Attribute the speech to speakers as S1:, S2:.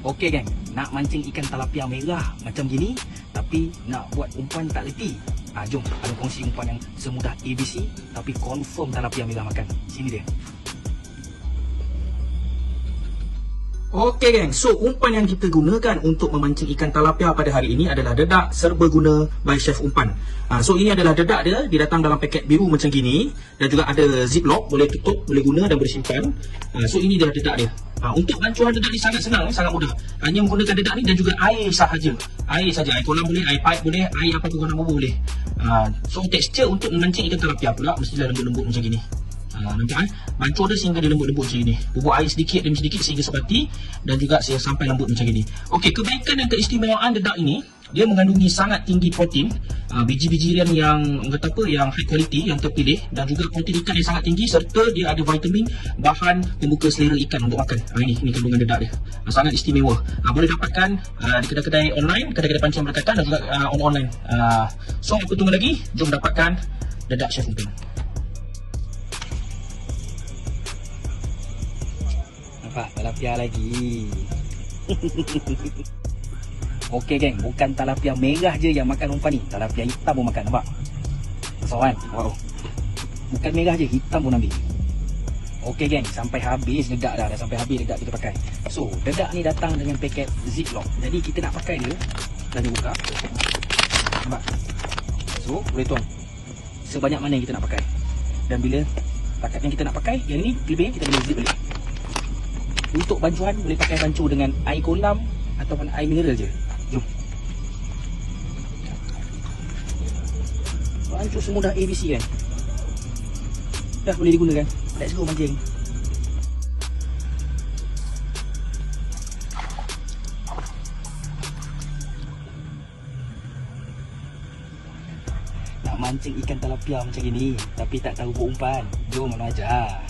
S1: Okey geng, nak mancing ikan tilapia merah macam gini tapi nak buat umpan tak reti. Jom ada kongsi umpan yang semudah ABC tapi confirm tilapia merah makan. Sini dia. Okey geng, so umpan yang kita gunakan untuk memancing ikan tilapia pada hari ini adalah dedak serbaguna by Chef Umpan. So ini adalah dedak dia, dia datang dalam paket biru macam gini dan juga ada ziplock, boleh tutup, boleh guna dan boleh simpan. So ini dia dedak dia. Untuk bancuan dedak ni sangat senang, sangat mudah. Hanya menggunakan dedak ni dan juga air sahaja. Air saja, air kolam boleh, air pipe boleh, air apa pun nak boleh. So tekstur untuk memancing ikan tilapia pula mestilah lembut-lembut macam gini. Nampak bancur dia sehingga dia lembut-lembut macam ini. Bubur air sedikit demi sedikit sehingga sebati dan juga sampai lembut macam ini. Okey, kebaikan dan keistimewaan dedak ini, dia mengandungi sangat tinggi protein, biji-bijian yang kata apa, yang high quality, yang terpilih dan juga protein ikan yang sangat tinggi serta dia ada vitamin, bahan pembuka selera ikan untuk makan. Ini kandungan dedak dia. Sangat istimewa. Boleh dapatkan di kedai-kedai online, kedai-kedai pancing berdekatan dan juga online. So apa tunggu lagi? Jom dapatkan dedak Chef Umpan. Nampak tilapia lagi. Okey geng, bukan tilapia merah je yang makan umpan ni, tilapia hitam pun makan, nampak? Soalan. Wow. Bukan merah je, hitam pun ambil. Okey geng, sampai habis dedak dah sampai habis dedak kita pakai. So, dedak ni datang dengan paket ziplock. Jadi kita nak pakai dia, dah dia buka. Nampak? So, boleh tuang sebanyak mana yang kita nak pakai. Dan bila takat yang kita nak pakai, yang ni lebih kita boleh zip balik. Untuk bancuan boleh pakai bancu dengan air kolam ataupun air mineral je. Jom. Bancu semudah ABC kan. Dah boleh digunakan. Let's go mancing. Nak mancing ikan tilapia macam ini tapi tak tahu buat umpan. Jom mana ajar.